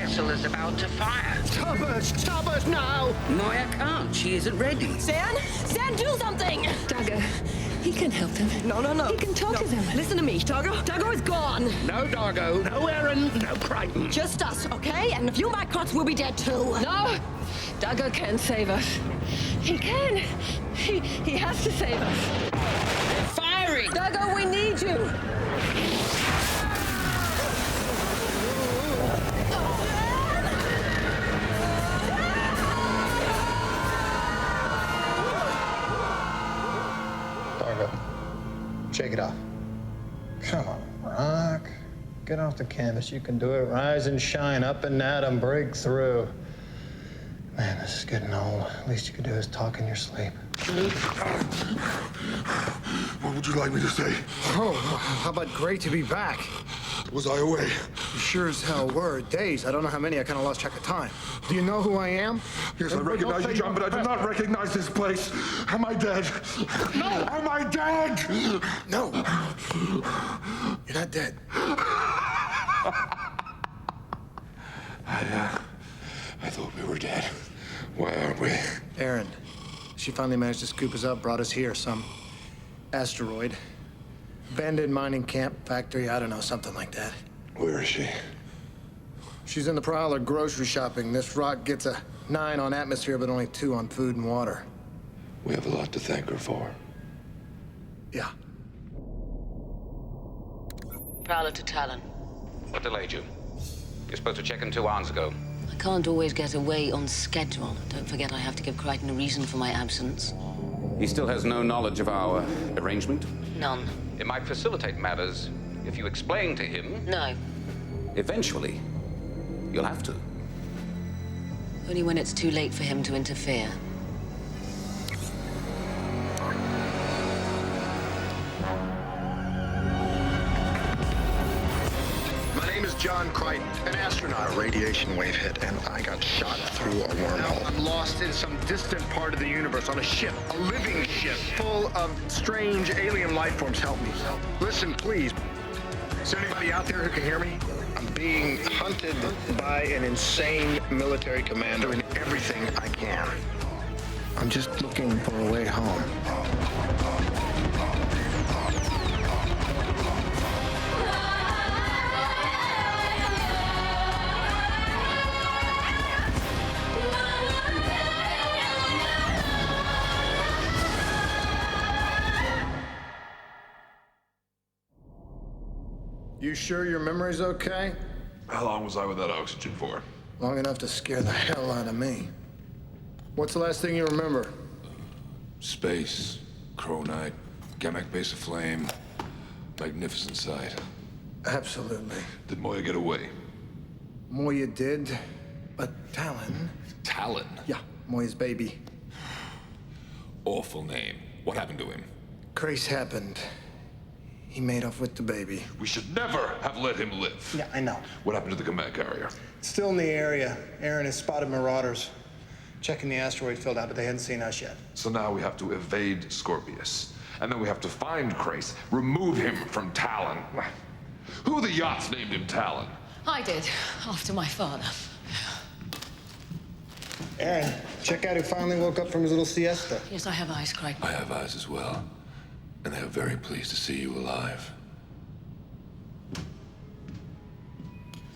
vessel is about to fire. Stop us now! No, I can't. She isn't ready. Zan, do something! D'argo, he can help them. No. He can talk to them. Listen to me, D'argo is gone. No D'argo, no Aeryn, no Crichton. Just us, okay? And a few Mycots will be dead too. No! D'argo can save us. He can. He has to save us. They're firing! D'argo, we need you! D'argo, shake it off. Come on, Rock. Get off the canvas. You can do it. Rise and shine. Up and at 'em. Break through. Man, this is getting old. Least you could do is talk in your sleep. What would you like me to say? Oh, how about great to be back? Was I away? You sure as hell were. Days. I don't know how many. I kind of lost track of time. Do you know who I am? Yes, I recognize you, John, but I do not recognize this place. Am I dead? No! Am I dead? No. You're not dead. I thought we were dead. Why aren't we? Aeryn. She finally managed to scoop us up, brought us here. Some asteroid. Abandoned mining camp, factory, I don't know, something like that. Where is she? She's in the Prowler grocery shopping. This rock gets a 9 on atmosphere, but only 2 on food and water. We have a lot to thank her for. Yeah. Prowler to Talyn. What delayed you? You're supposed to check in 2 hours ago. I can't always get away on schedule. Don't forget I have to give Crichton a reason for my absence. He still has no knowledge of our arrangement? None. It might facilitate matters if you explain to him. No. Eventually, you'll have to. Only when it's too late for him to interfere. My name is John Crichton, an astronaut. A radiation wave hit, and I got shot through a wormhole. I'm lost in some distant part of the universe on a ship, a living ship, full of strange alien life forms. Help me. Listen, please. Is there anybody out there who can hear me? I'm being hunted by an insane military commander, doing everything I can. I'm just looking for a way home. You sure your memory's okay? How long was I without oxygen for? Long enough to scare the hell out of me. What's the last thing you remember? Space, Cronite, Gamak base of flame. Magnificent sight. Absolutely. Did Moya get away? Moya did, but Talyn... Talyn? Yeah, Moya's baby. Awful name. What happened to him? Crais happened. He made off with the baby. We should never have let him live. Yeah, I know. What happened to the command carrier? Still in the area. Aeryn has spotted marauders. Checking the asteroid field out, but they hadn't seen us yet. So now we have to evade Scorpius. And then we have to find Crais, remove him from Talyn. Who the yachts named him Talyn? I did, after my father. Aeryn, check out who finally woke up from his little siesta. Yes, I have eyes, Crichton. I have eyes as well. And they are very pleased to see you alive.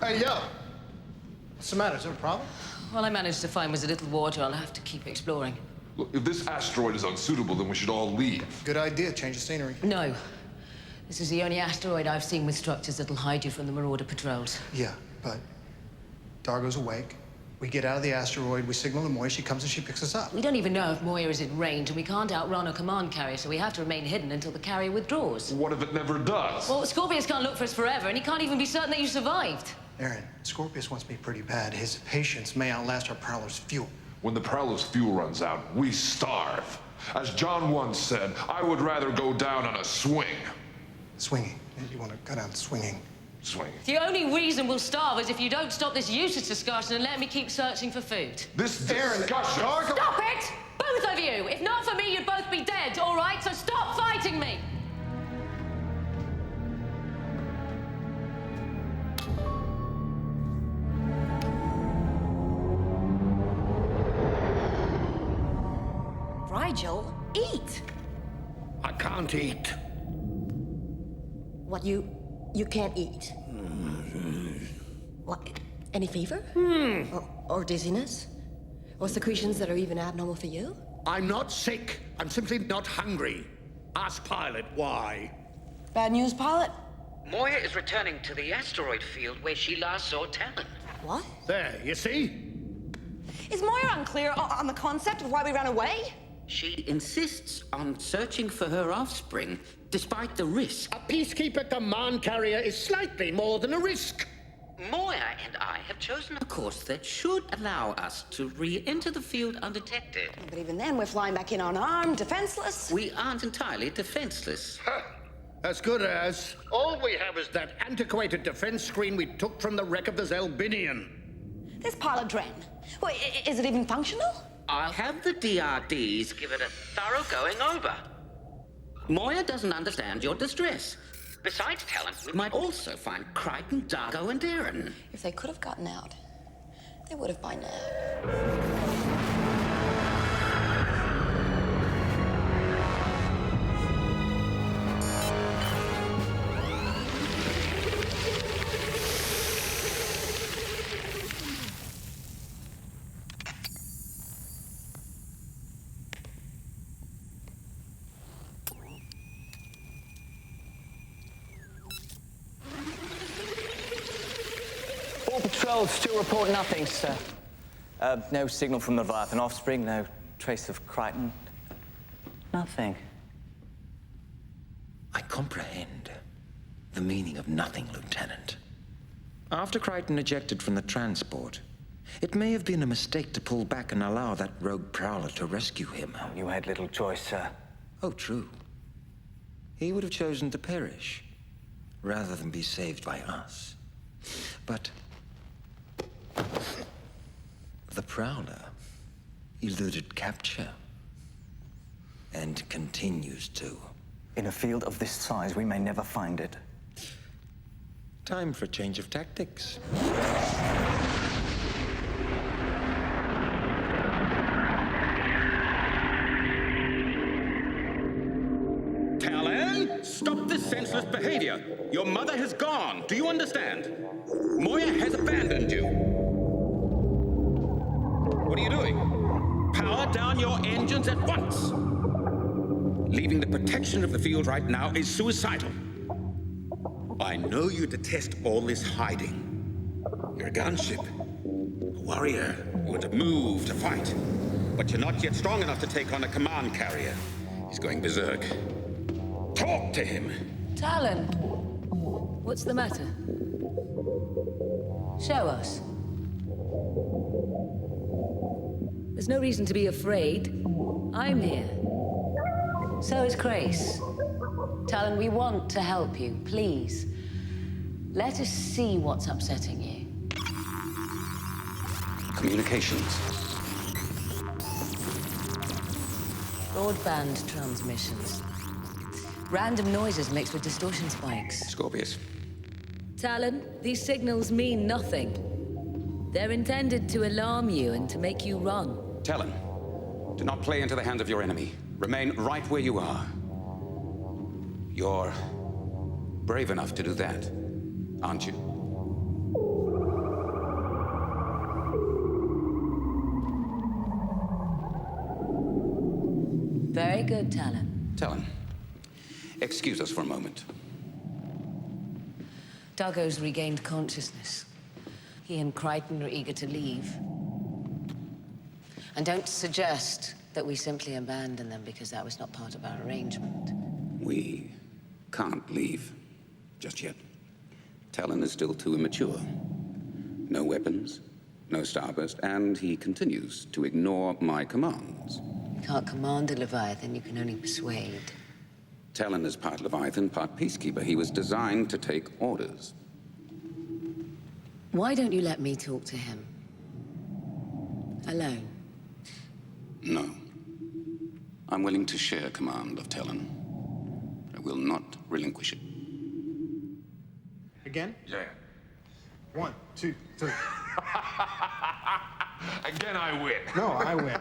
Hey, yo! What's the matter? Is there a problem? All I managed to find was a little water. I'll have to keep exploring. Look, if this asteroid is unsuitable, then we should all leave. Good idea. Change the scenery. No. This is the only asteroid I've seen with structures that'll hide you from the marauder patrols. Yeah, but D'argo's awake. We get out of the asteroid, we signal to Moya, she comes and she picks us up. We don't even know if Moya is in range, and we can't outrun a command carrier, so we have to remain hidden until the carrier withdraws. What if it never does? Well, Scorpius can't look for us forever, and he can't even be certain that you survived. Aeryn, Scorpius wants me pretty bad. His patience may outlast our Prowler's fuel. When the Prowler's fuel runs out, we starve. As John once said, I would rather go down on a swing. Swinging. You want to go down swinging. Swing. The only reason we'll starve is if you don't stop this useless discussion and let me keep searching for food. This discussion... Stop it! Both of you! If not for me, you'd both be dead, all right? So stop fighting me! Nigel, eat! I can't eat. What, you can't eat? What, any fever? Or dizziness? Or secretions that are even abnormal for you? I'm not sick. I'm simply not hungry. Ask Pilot why. Bad news, pilot? Moya is returning to the asteroid field where she last saw Talyn. What? There, you see? Is Moya unclear on the concept of why we ran away? She insists on searching for her offspring, despite the risk. A peacekeeper command carrier is slightly more than a risk. Moya and I have chosen a course that should allow us to re-enter the field undetected. But even then, we're flying back in unarmed, defenseless. We aren't entirely defenseless. As good as. All we have is that antiquated defense screen we took from the wreck of the Zelbinian. This pilot Dren. Wait, is it even functional? I'll have the DRDs give it a thorough going over. Moya doesn't understand your distress. Besides Talyn, we might also find Crichton, D'argo, and Aeryn. If they could have gotten out, they would have by now. All patrols still report nothing, sir. No signal from the Leviathan offspring, no trace of Crichton. Nothing. I comprehend the meaning of nothing, Lieutenant. After Crichton ejected from the transport, it may have been a mistake to pull back and allow that rogue Prowler to rescue him. You had little choice, sir. Oh, true. He would have chosen to perish, rather than be saved by us. But the Prowler eluded capture, and continues to. In a field of this size, we may never find it. Time for a change of tactics. Talyn, stop this senseless behavior. Your mother has gone. Do you understand? Moya has abandoned you. What are you doing? Power down your engines at once. Leaving the protection of the field right now is suicidal. I know you detest all this hiding. You're a gunship, a warrior. You want to move, to fight. But you're not yet strong enough to take on a command carrier. He's going berserk. Talk to him. Talyn, what's the matter? Show us. There's no reason to be afraid. I'm here. So is Crais. Talyn, we want to help you. Please, let us see what's upsetting you. Communications. Broadband transmissions. Random noises mixed with distortion spikes. Scorpius. Talyn, these signals mean nothing. They're intended to alarm you and to make you run. Talyn, do not play into the hands of your enemy. Remain right where you are. You're brave enough to do that, aren't you? Very good, Talyn. Talyn, excuse us for a moment. D'argo's regained consciousness. He and Crichton are eager to leave. And don't suggest that we simply abandon them, because that was not part of our arrangement. We can't leave just yet. Talyn is still too immature. No weapons, no starburst, and he continues to ignore my commands. You can't command a Leviathan, you can only persuade. Talyn is part Leviathan, part peacekeeper. He was designed to take orders. Why don't you let me talk to him? Alone. No. I'm willing to share command of Talyn. I will not relinquish it. Again? Yeah. 1, 2, 3. Again, I win. No, I win.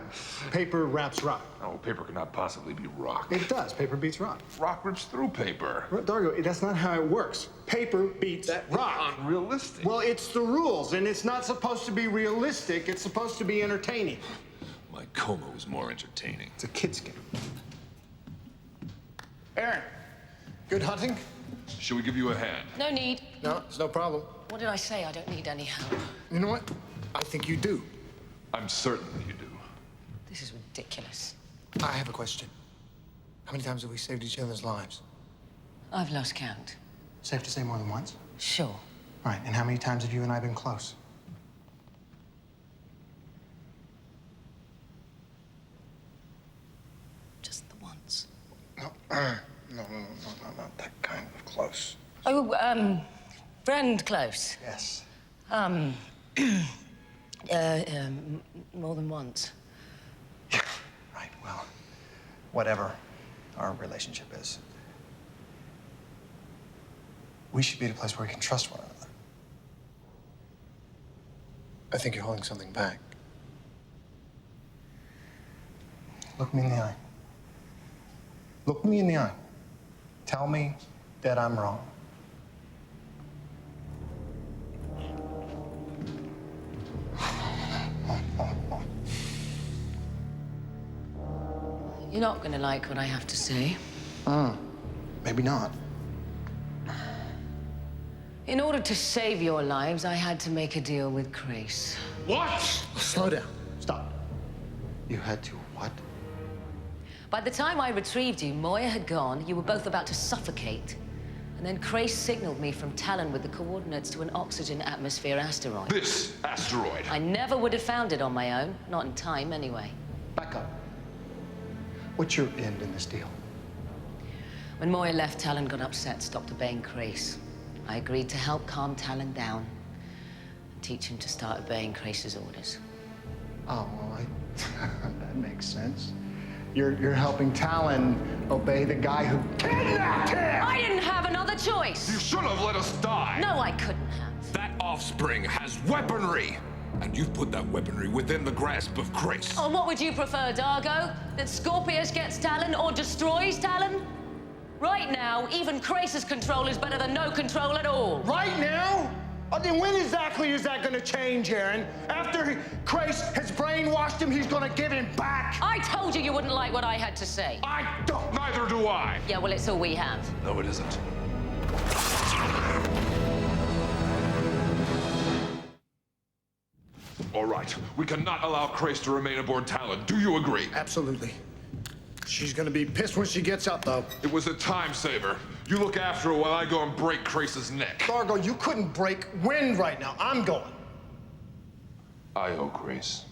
Paper wraps rock. Oh, paper cannot possibly be rock. It does. Paper beats rock. Rock rips through paper. D'Argo, that's not how it works. Paper beats rock. Unrealistic. Well, it's the rules, and it's not supposed to be realistic. It's supposed to be entertaining. My coma was more entertaining. It's a kid's game. Aeryn, good hunting? Should we give you a hand? No need. No, it's no problem. What did I say? I don't need any help. You know what? I think you do. I'm certain that you do. This is ridiculous. I have a question. How many times have we saved each other's lives? I've lost count. Safe to say more than once? Sure. Right, and how many times have you and I been close? Just the once. No, not that kind of close. Oh, friend close. Yes. More than once. Right, well, whatever our relationship is, we should be at a place where we can trust one another. I think you're holding something back. Look me in the eye. Look me in the eye. Tell me that I'm wrong. You're not gonna like what I have to say. Maybe not. In order to save your lives, I had to make a deal with Crais. What? Slow down. Stop. You had to what? By the time I retrieved you, Moya had gone, you were both about to suffocate. And then Crais signaled me from Talyn with the coordinates to an oxygen atmosphere asteroid. This asteroid. I never would have found it on my own. Not in time, anyway. Back up. What's your end in this deal? When Moya left, Talyn got upset, stopped obeying Crais. I agreed to help calm Talyn down and teach him to start obeying Crais' orders. Oh, well, that makes sense. You're helping Talyn obey the guy who kidnapped him! I didn't have another choice! You should have let us die! No, I couldn't have. That offspring has weaponry! And you've put that weaponry within the grasp of Crais. Oh, what would you prefer, D'Argo? That Scorpius gets Talyn or destroys Talyn? Right now, even Crais' control is better than no control at all. Right now? Oh, then when exactly is that gonna change, Aeryn? After Crais has brainwashed him, he's gonna give him back. I told you you wouldn't like what I had to say. I don't. Neither do I. Yeah, well, it's all we have. No, it isn't. All right, we cannot allow Crais to remain aboard Talyn. Do you agree? Absolutely. She's gonna be pissed when she gets out, though. It was a time saver. You look after her while I go and break Crais' neck. D'Argo, you couldn't break wind right now. I'm going. I owe Crais.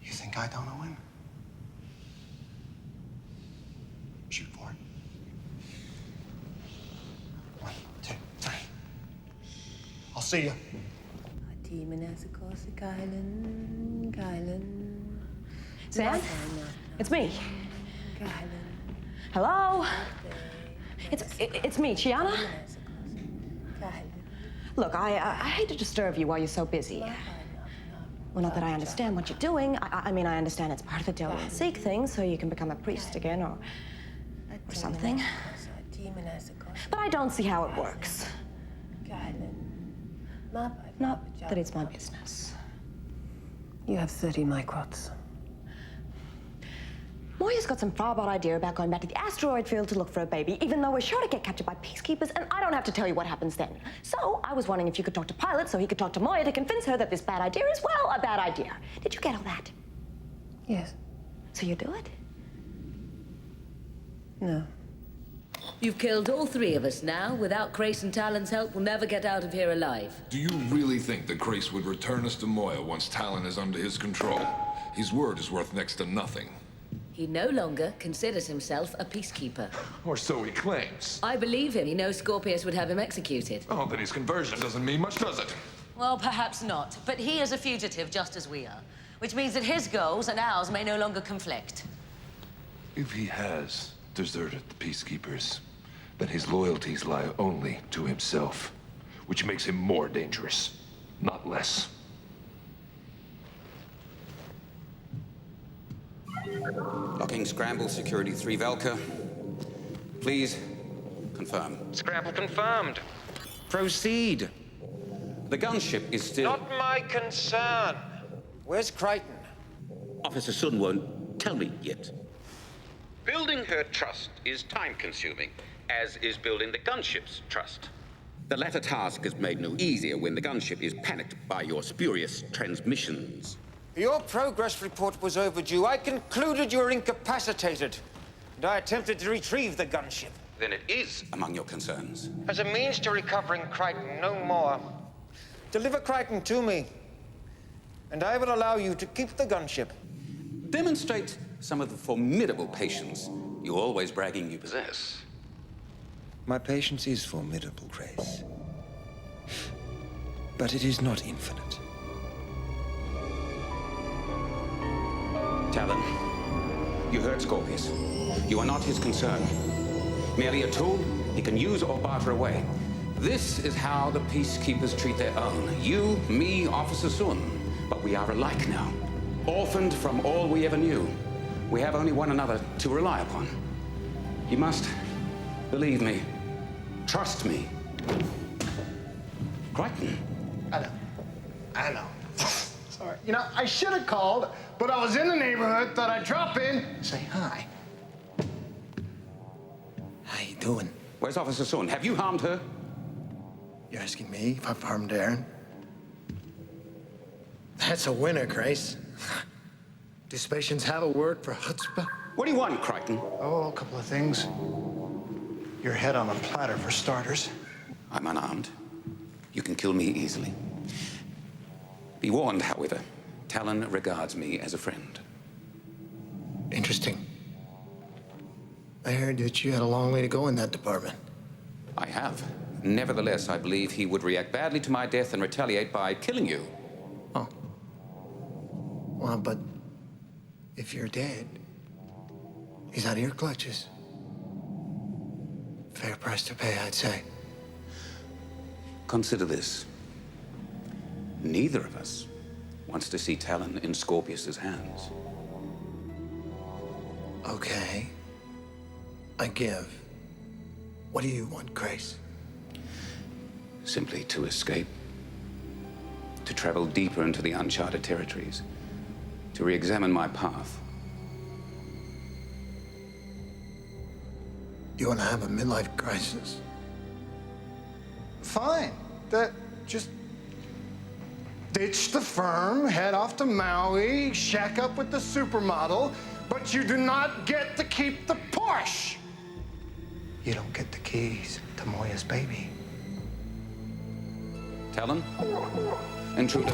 You think I don't know him? Shoot for it. 1, 2, 3. I'll see you. Sam? It's me. Hello? It's me, Chiana. Look, I hate to disturb you while you're so busy. Well, not that I understand what you're doing. I mean, I understand it's part of the Talyn and Seek thing, so you can become a priest again or something. But I don't see how it works. Not that it's my business. You have 30 microts. Moya's got some far-out idea about going back to the asteroid field to look for a baby, even though we're sure to get captured by peacekeepers, and I don't have to tell you what happens then. So I was wondering if you could talk to Pilot so he could talk to Moya to convince her that this bad idea is, well, a bad idea. Did you get all that? Yes. So you do it? No. You've killed all three of us now. Without Crais and Talyn's help, we'll never get out of here alive. Do you really think that Crais would return us to Moya once Talyn is under his control? His word is worth next to nothing. He no longer considers himself a peacekeeper. Or so he claims. I believe him. He knows Scorpius would have him executed. Oh, then his conversion doesn't mean much, does it? Well, perhaps not. But he is a fugitive just as we are. Which means that his goals and ours may no longer conflict. If he has deserted the peacekeepers, then his loyalties lie only to himself, which makes him more dangerous, not less. Locking scramble security 3 Velka. Please, confirm. Scramble confirmed. Proceed. The gunship is still... Not my concern. Where's Crichton? Officer Sun won't tell me yet. Building her trust is time-consuming, as is building the gunship's trust. The latter task is made no easier when the gunship is panicked by your spurious transmissions. Your progress report was overdue. I concluded you were incapacitated, and I attempted to retrieve the gunship. Then it is among your concerns. As a means to recovering Crichton, no more. Deliver Crichton to me, and I will allow you to keep the gunship. Demonstrate some of the formidable patience you're always bragging you possess. My patience is formidable, Crais. But it is not infinite. Talyn, you heard Scorpius. You are not his concern. Merely a tool he can use or barter away. This is how the peacekeepers treat their own. You, me, Officer Sun. But we are alike now. Orphaned from all we ever knew. We have only one another to rely upon. You must believe me. Trust me. Crichton. I know. Sorry. You know, I should have called, but I was in the neighborhood, thought I'd drop in, say hi. How you doing? Where's Officer Sun? Have you harmed her? You're asking me if I've harmed Aeryn? That's a winner, Crais. Do Spatians have a word for chutzpah? What do you want, Crichton? Oh, a couple of things. Your head on a platter, for starters. I'm unarmed. You can kill me easily. Be warned, however, Talyn regards me as a friend. Interesting. I heard that you had a long way to go in that department. I have. Nevertheless, I believe he would react badly to my death and retaliate by killing you. Oh. Well, but if you're dead, he's out of your clutches. Fair price to pay, I'd say. Consider this. Neither of us wants to see Talyn in Scorpius's hands. Okay. I give. What do you want, Crais? Simply to escape. To travel deeper into the uncharted territories. To re-examine my path. You want to have a midlife crisis? Fine. Just ditch the firm, head off to Maui, shack up with the supermodel, but you do not get to keep the Porsche. You don't get the keys to Moya's baby. Talyn? Intruder.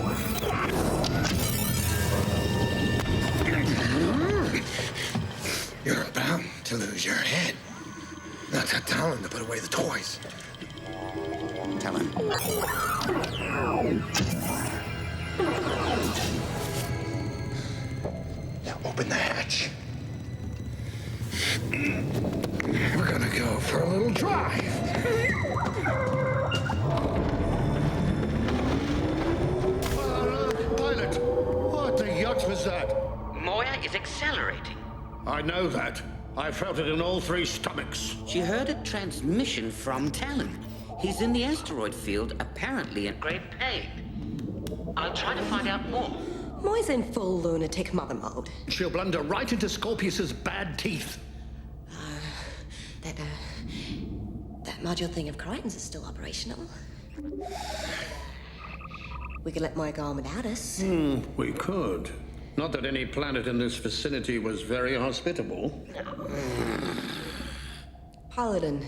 You're bound to lose your head. Not that Talyn to put away the toys. Talyn. Now open the hatch. We're gonna go for a little drive. Pilot, what the yacht was that? Moya is accelerating. I know that. I felt it in all 3 stomachs. She heard a transmission from Talyn. He's in the asteroid field, apparently in great pain. I'll try to find out more. Moya's in full lunatic mother mode. She'll blunder right into Scorpius's bad teeth. That module thing of Crichton's is still operational. We could let Moya go on without us. We could. Not that any planet in this vicinity was very hospitable. Paladin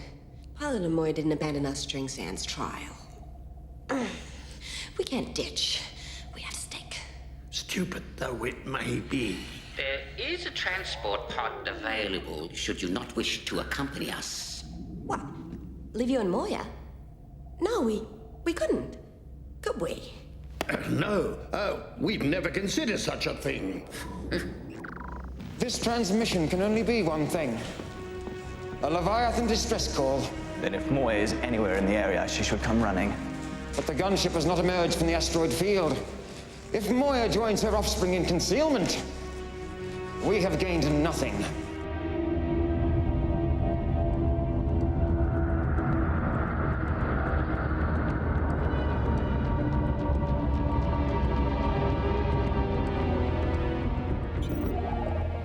and Moya didn't abandon us during Zan's trial. We can't ditch. We have to stick. Stupid though it may be. There is a transport pod available should you not wish to accompany us. What? Leave you and Moya? No, we couldn't. Could we? No. Oh, we'd never consider such a thing. This transmission can only be one thing. A Leviathan distress call. Then if Moya is anywhere in the area, she should come running. But the gunship has not emerged from the asteroid field. If Moya joins her offspring in concealment, We have gained nothing.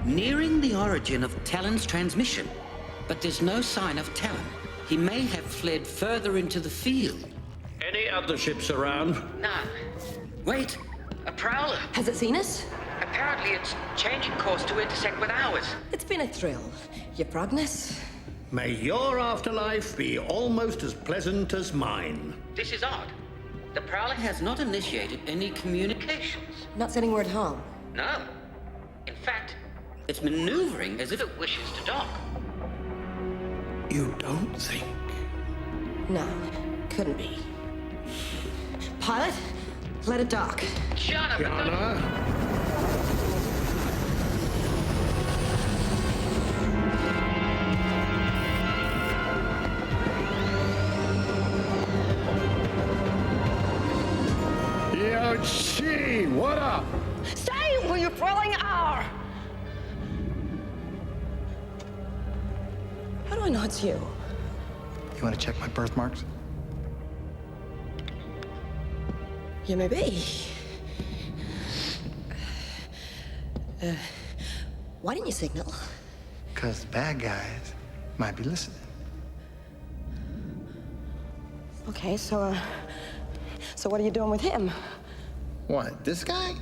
Nearing the origin of Talyn's transmission, but there's no sign of Talyn. He may have fled further into the field. Any other ships around? No. Wait, a Prowler. Has it seen us? Apparently it's changing course to intersect with ours. It's been a thrill. Your progness? May your afterlife be almost as pleasant as mine. This is odd. The Prowler has not initiated any communications. Not sending word home. No. In fact, it's maneuvering as if it wishes to dock. You don't think? No, couldn't be. Pilot, let it dock. Yana? Yo, Chi, what up? Stay where you thrilling are! How do I know it's you? You want to check my birthmarks? You may be. Why didn't you signal? Because the bad guys might be listening. Okay, so what are you doing with him? What, this guy?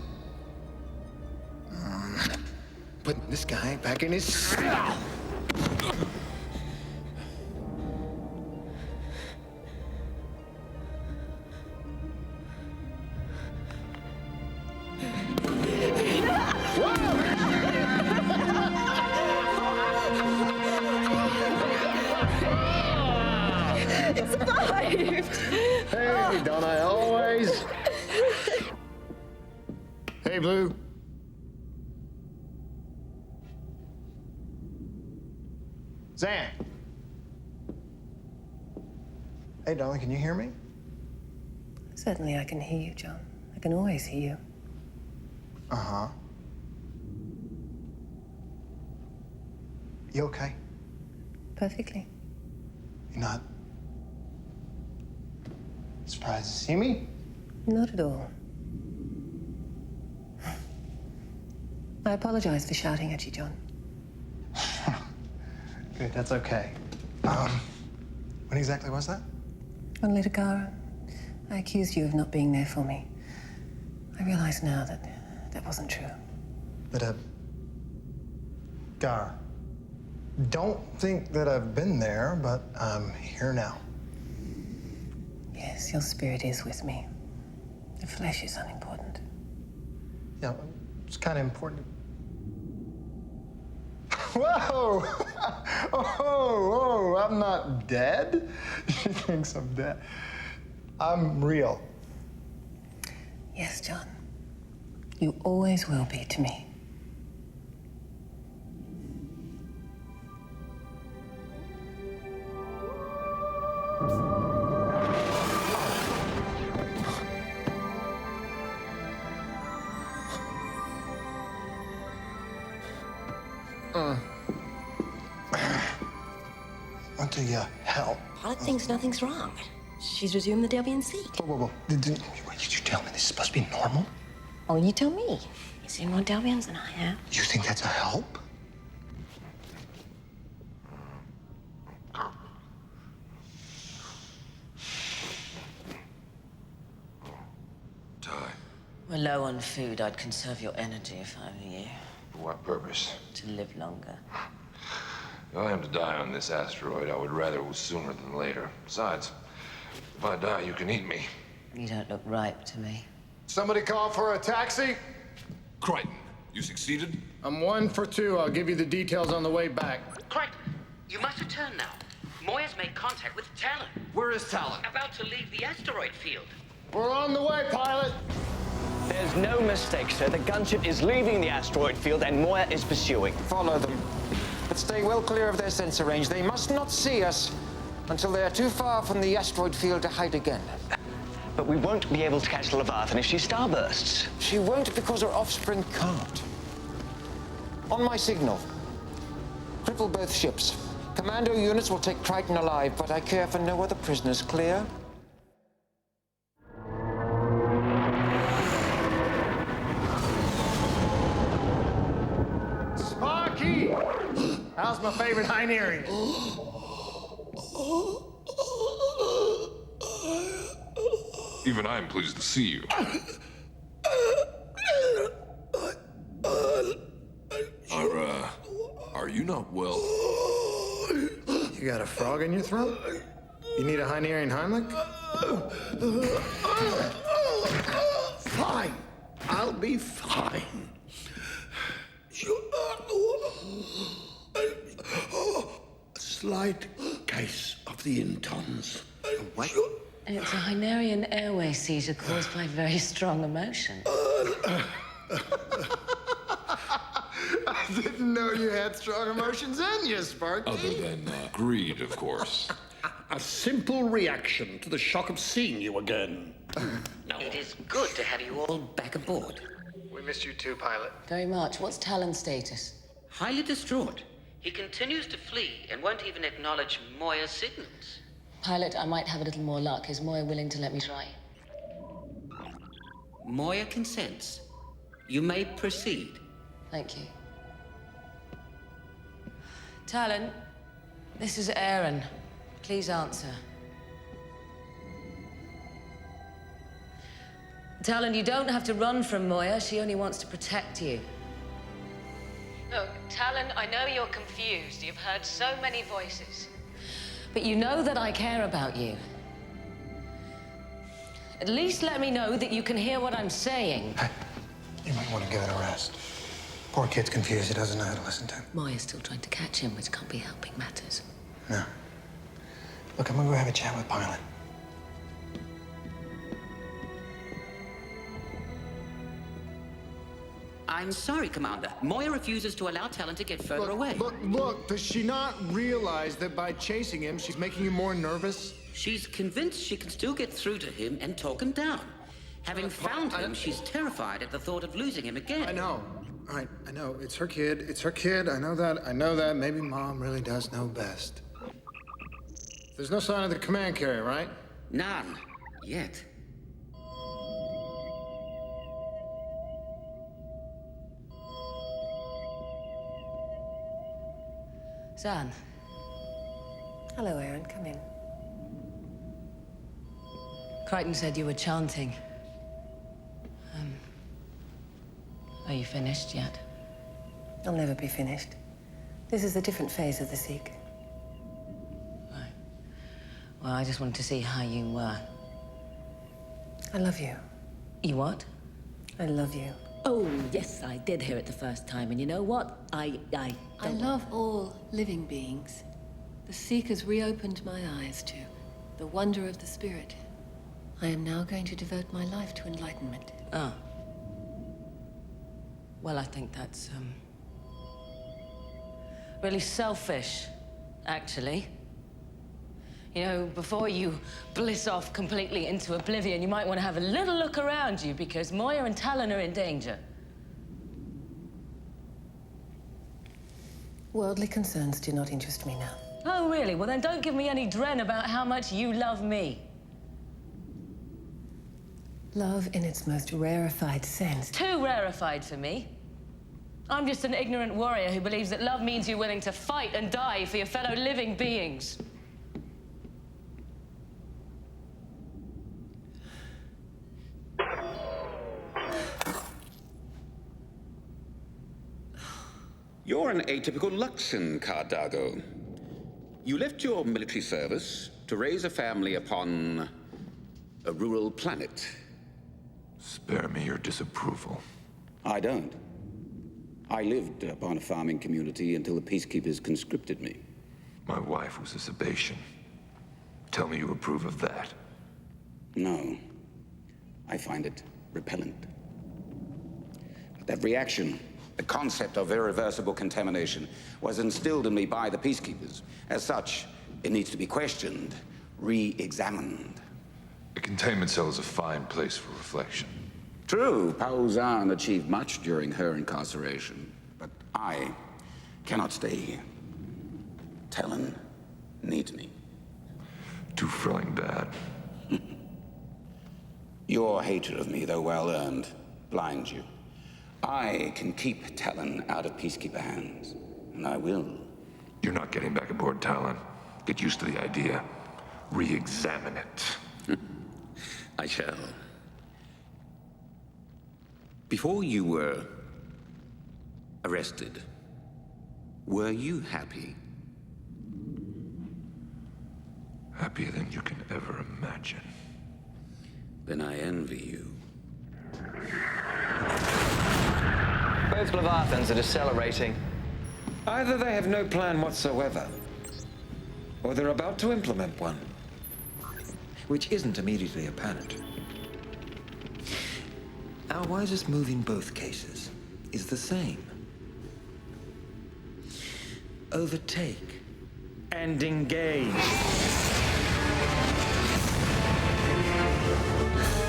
Putting this guy back in his cell. It survived! Hey, don't I always? Hey, Blue. Zan. Hey, darling, can you hear me? Certainly I can hear you, John. I can always hear you. Uh-huh. You okay? Perfectly. You're not surprised to see me? Not at all. I apologize for shouting at you, John. Good, that's okay. When exactly was that? On Litakara, I accused you of not being there for me. I realize now that that wasn't true. Gar. Don't think that I've been there, but I'm here now. Yes, your spirit is with me. The flesh is unimportant. Yeah, it's kind of important. Whoa! Oh, I'm not dead? She thinks I'm dead. I'm real. Yes, John. You always will be to me. Want to help? Pilot thinks nothing's wrong. She's resumed the Delvian seat. Whoa. Did you tell me this is supposed to be normal? Oh, you tell me. You've seen more Delvians than I have. You think that's a help? We're low on food. I'd conserve your energy if I were you. For what purpose? To live longer. If I am to die on this asteroid, I would rather it was sooner than later. Besides, if I die, you can eat me. You don't look ripe to me. Somebody call for a taxi? Crichton, you succeeded? I'm 1 for 2. I'll give you the details on the way back. Crichton, you must return now. Moya's made contact with Talyn. Where is Talyn? About to leave the asteroid field. We're on the way, pilot. There's no mistake, sir. The gunship is leaving the asteroid field and Moya is pursuing. Follow them. But stay well clear of their sensor range. They must not see us until they are too far from the asteroid field to hide again. But we won't be able to catch the Leviathan if she starbursts. She won't because her offspring can't. On my signal. Cripple both ships. Commando units will take Crichton alive, but I care for no other prisoners. Clear? Sparky! How's my favorite Hynerian? Even I'm pleased to see you. Are you not well? You got a frog in your throat? You need a Hynerian Heimlich? Fine. I'll be fine. A slight case of the intons. What? It's a Hynerian airway seizure caused by very strong emotion. I didn't know you had strong emotions in you, Sparky. Other than greed, of course. A simple reaction to the shock of seeing you again. No, it is good to have you all back aboard. We missed you too, pilot. Very much. What's Talyn's status? Highly distraught. He continues to flee and won't even acknowledge Moya's signals. Pilot, I might have a little more luck. Is Moya willing to let me try? Moya consents. You may proceed. Thank you. Talyn, this is Aeryn. Please answer. Talyn, you don't have to run from Moya. She only wants to protect you. Look, Talyn, I know you're confused. You've heard so many voices. But you know that I care about you. At least let me know that you can hear what I'm saying. Hey, you might want to give it a rest. Poor kid's confused. He doesn't know how to listen to him. Moya's still trying to catch him, which can't be helping matters. No. Look, I'm gonna go have a chat with Pilot. I'm sorry, Commander. Moya refuses to allow Talyn to get further away. Look, does she not realize that by chasing him, she's making you more nervous? She's convinced she can still get through to him and talk him down. Having found him, she's terrified at the thought of losing him again. I know. All right, I know. It's her kid. It's her kid. I know that. Maybe Mom really does know best. There's no sign of the command carrier, right? None. Yet. Zan. Hello, Aeryn. Come in. Crichton said you were chanting. Are you finished yet? I'll never be finished. This is a different phase of the Seek. Right. Well, I just wanted to see how you were. I love you. You what? I love you. Oh, yes, I did hear it the first time, and you know what? I love all living beings. The Seek has reopened my eyes to the wonder of the spirit. I am now going to devote my life to enlightenment. Oh. Well, I think that's, really selfish, actually. You know, before you bliss off completely into oblivion, you might want to have a little look around you, because Moya and Talyn are in danger. Worldly concerns do not interest me now. Oh, really? Well, then don't give me any dren about how much you love me. Love in its most rarefied sense. Too rarefied for me. I'm just an ignorant warrior who believes that love means you're willing to fight and die for your fellow living beings. You're an atypical Luxon, D'argo. You left your military service to raise a family upon a rural planet. Spare me your disapproval. I don't. I lived upon a farming community until the peacekeepers conscripted me. My wife was a Sabatian. Tell me you approve of that. No. I find it repellent. But that reaction, the concept of irreversible contamination, was instilled in me by the peacekeepers. As such, it needs to be questioned, re-examined. A containment cell is a fine place for reflection. True, Pao Zhan achieved much during her incarceration, but I cannot stay here. Talyn needs me. Too thrilling bad. Your hatred of me, though well-earned, blinds you. I can keep Talyn out of Peacekeeper hands, and I will. You're not getting back aboard Talyn. Get used to the idea. Re-examine it. I shall. Before you were arrested, were you happy? Happier than you can ever imagine. Then I envy you. Both Leviathans are decelerating. Either they have no plan whatsoever, or they're about to implement one, which isn't immediately apparent. Our wisest move in both cases is the same. Overtake and engage.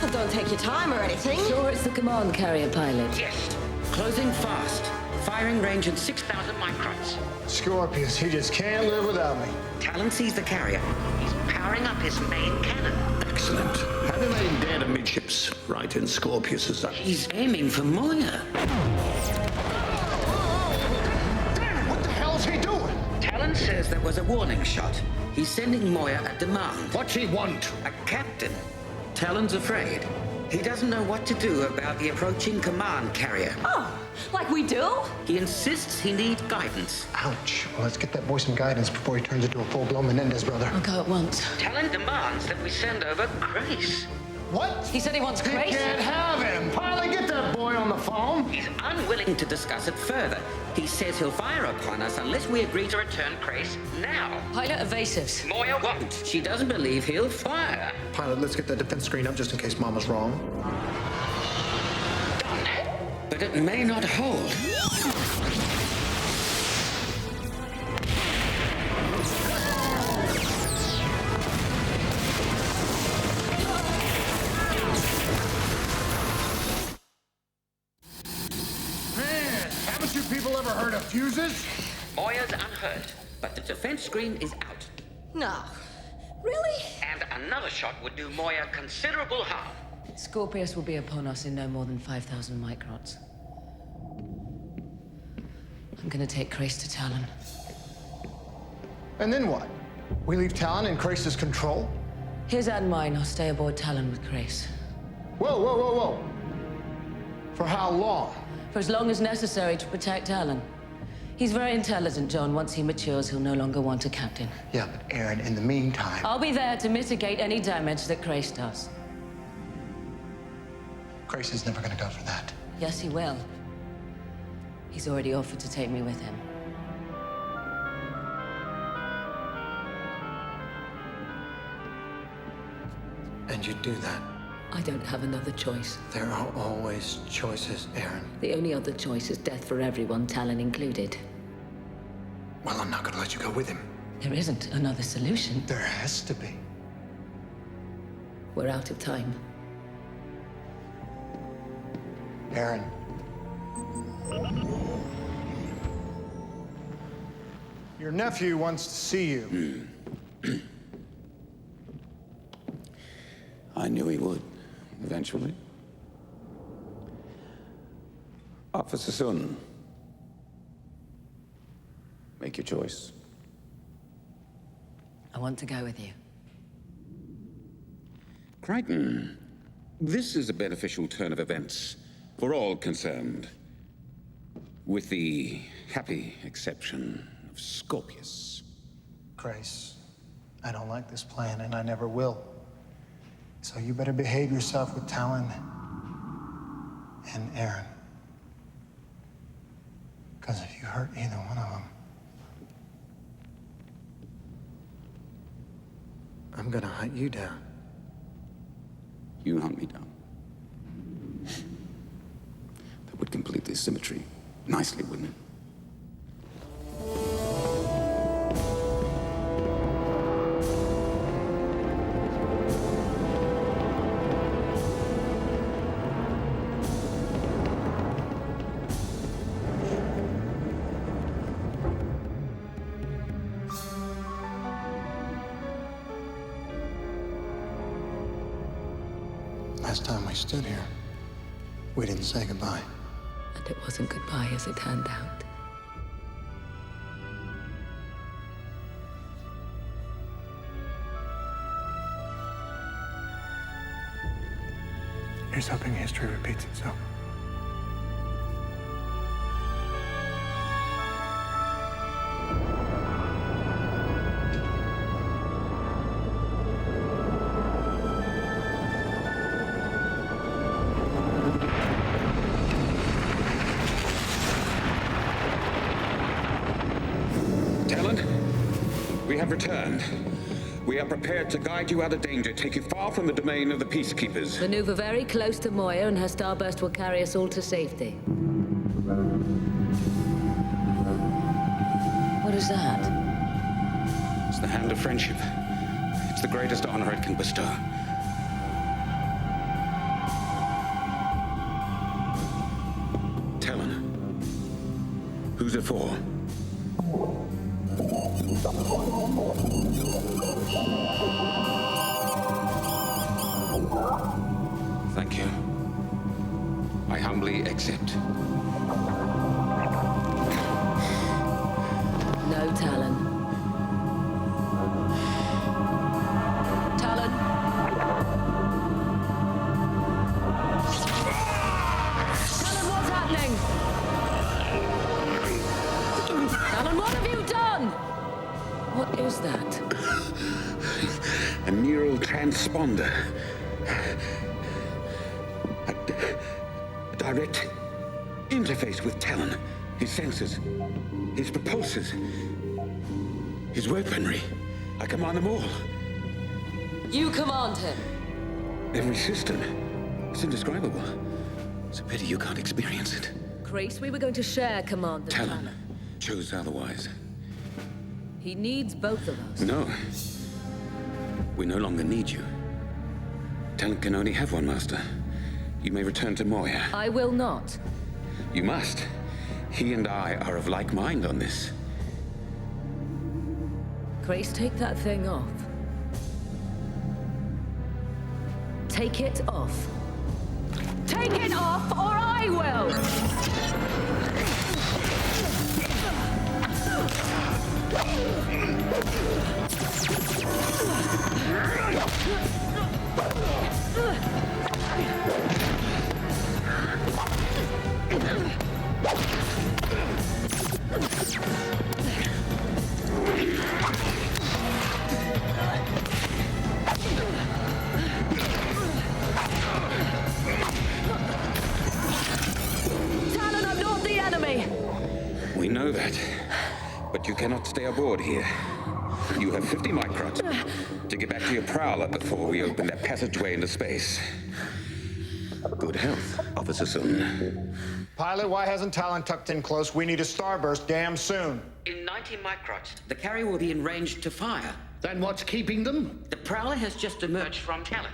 Well, don't take your time or anything. Sure, it's the command carrier pilot. Yes. Closing fast. Firing range at 6,000 microns. Scorpius, he just can't live without me. Talyn sees the carrier. He's powering up his main cannon. Excellent. Have him aim dead amidships, right in Scorpius's eye. He's aiming for Moya. Damn, what the hell's he doing? Talyn says there was a warning shot. He's sending Moya a demand. What's he want? A captain. Talyn's afraid. He doesn't know what to do about the approaching command carrier. Oh, like we do? He insists he needs guidance. Ouch. Well, let's get that boy some guidance before he turns into a full-blown Menendez brother. I'll go at once. Talyn demands that we send over Crais. What? He said he wants He Crais? can't have him. Pilot, get that boy on the phone. He's unwilling to discuss it further. He says he'll fire upon us unless we agree to return Crais now. Pilot evasives. Moya won't. She doesn't believe he'll fire. Pilot, let's get that defense screen up just in case Mama's wrong. Done. But it may not hold. Man, haven't you people ever heard of fuses? Moya's unhurt, but the defense screen is out. No. Really? And another shot would do Moya considerable harm. Scorpius will be upon us in no more than 5,000 microns. I'm gonna take Crais to Talyn. And then what? We leave Talyn in Crais' control? His and mine, I'll stay aboard Talyn with Crais. Whoa, whoa, whoa, whoa. For how long? For as long as necessary to protect Talyn. He's very intelligent, John. Once he matures, he'll no longer want a captain. Yeah, but Aeryn, in the meantime... I'll be there to mitigate any damage that Crais does. Crais is never gonna go for that. Yes, he will. He's already offered to take me with him. And you'd do that? I don't have another choice. There are always choices, Aeryn. The only other choice is death for everyone, Talyn included. Well, I'm not gonna let you go with him. There isn't another solution. There has to be. We're out of time. Aeryn. Your nephew wants to see you. I knew he would, eventually. Officer Sun, make your choice. I want to go with you. Crichton, this is a beneficial turn of events for all concerned, with the happy exception of Scorpius. Crais, I don't like this plan, and I never will. So you better behave yourself with Talyn and Aeryn. Because if you hurt either one of them, I'm gonna hunt you down. You hunt me down. That would complete the symmetry nicely, wouldn't it? Last time we stood here, we didn't say goodbye. And it wasn't goodbye as it turned out. Here's hoping history repeats itself. Returned. We are prepared to guide you out of danger, take you far from the domain of the Peacekeepers. Maneuver very close to Moya, and her starburst will carry us all to safety. What is that? It's the hand of friendship. It's the greatest honor it can bestow. Talyn, who's it for? Thank you. I humbly accept. No, Talyn. Talyn? Talyn, what's happening? Talyn, what have you done? What is that? A neural transponder. A direct interface with Talyn. His sensors, his propulsors, his weaponry. I command them all. You command him. Every system. It's indescribable. It's a pity you can't experience it. Crais, we were going to share command with Talyn chose otherwise. He needs both of us. No. We no longer need you. Talyn can only have one master. You may return to Moya. I will not. You must. He and I are of like mind on this. Crais, take that thing off. Take it off. Take it off, or I will! Talyn, I'm not the enemy! We know that. But you cannot stay aboard here. You have 50 microns to get back to your Prowler before we open that passageway into space. Good health, Officer Sun. Pilot, why hasn't Talyn tucked in close? We need a starburst damn soon. In 90 microns, the carrier will be in range to fire. Then what's keeping them? The Prowler has just emerged from Talyn.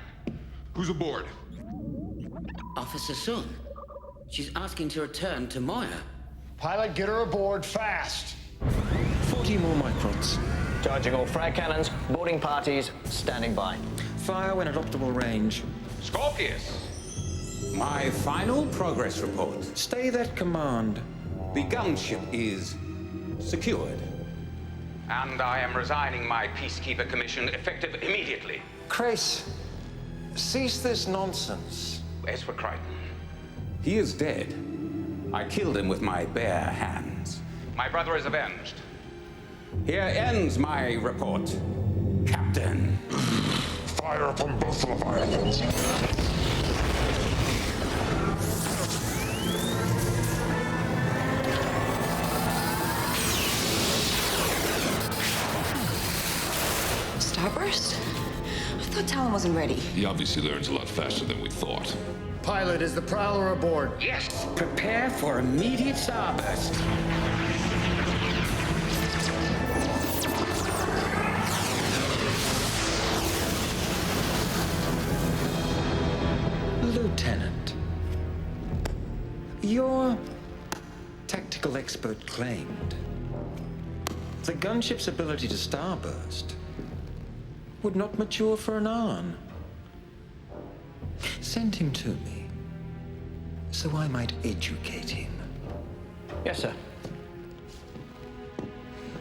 Who's aboard? Officer Sun. She's asking to return to Moya. Pilot, get her aboard fast. 40 more microns. Charging all frag cannons, boarding parties, standing by. Fire when at optimal range. Scorpius! My final progress report. Stay that command. The gunship is secured. And I am resigning my Peacekeeper commission effective immediately. Crais, cease this nonsense. As for Crichton, he is dead. I killed him with my bare hands. My brother is avenged. Here ends my report, Captain. Fire upon both Leviathans. Starburst? I thought Talyn wasn't ready. He obviously learns a lot faster than we thought. Pilot, is the Prowler aboard? Yes, prepare for immediate starburst. Lieutenant, your tactical expert claimed the gunship's ability to starburst would not mature for an Arn. sent him to me, so I might educate him. Yes, sir.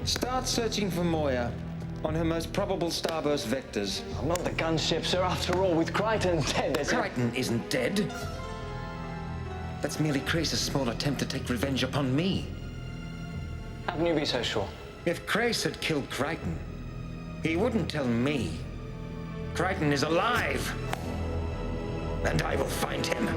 Start searching for Moya on her most probable starburst vectors. I'm not the gunship, sir. After all, with Crichton dead, there's... Crichton isn't dead. That's merely Crais' small attempt to take revenge upon me. How can you be so sure? If Crais had killed Crichton, he wouldn't tell me. Crichton is alive, and I will find him.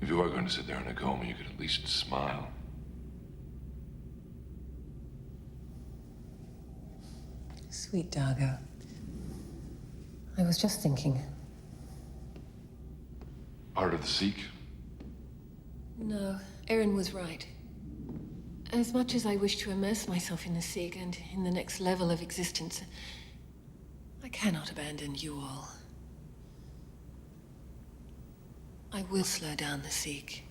If you are going to sit there in a coma, you could at least smile. Sweet D'argo. I was just thinking. Part of the Seek? No, Aeryn was right. As much as I wish to immerse myself in the Seek and in the next level of existence, I cannot abandon you all. I will slow down the Seek.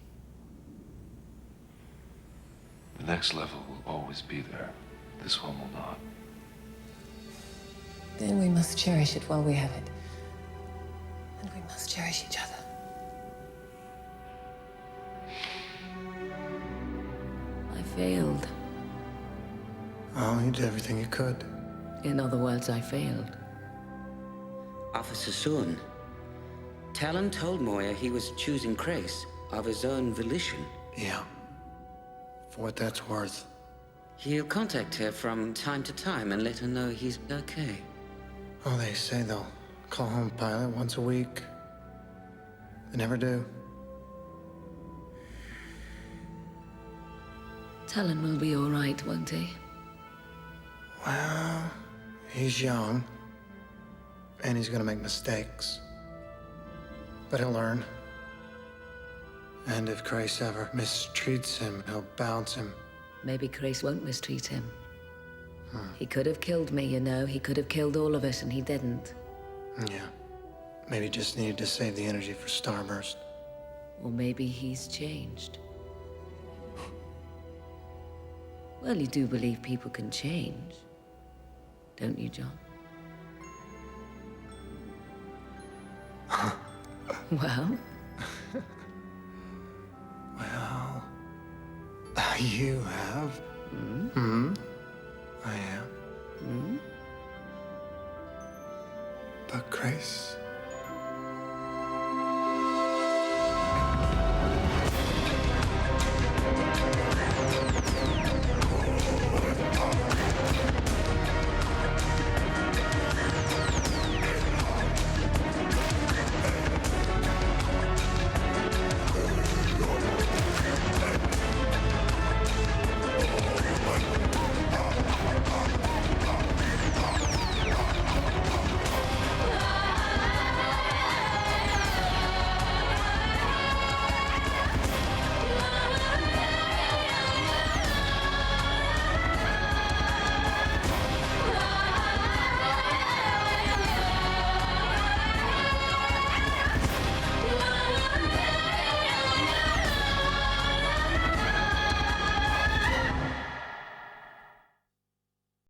The next level will always be there. This one will not. Then we must cherish it while we have it. And we must cherish each other. I failed. Oh, you did everything you could. In other words, I failed. Officer Soon, Talyn told Moya he was choosing Crais of his own volition. Yeah. For what that's worth. He'll contact her from time to time and let her know he's okay. Oh, they say they'll call home pilot once a week. They never do. Talyn will be all right, won't he? Well, he's young. And he's gonna make mistakes. But he'll learn. And if Crais ever mistreats him, he'll bounce him. Maybe Crais won't mistreat him. He could have killed me, you know. He could have killed all of us, and he didn't. Yeah. Maybe just needed to save the energy for Starburst. Or maybe he's changed. Well, you do believe people can change, don't you, John? Well? Well, you have. I am. But Crais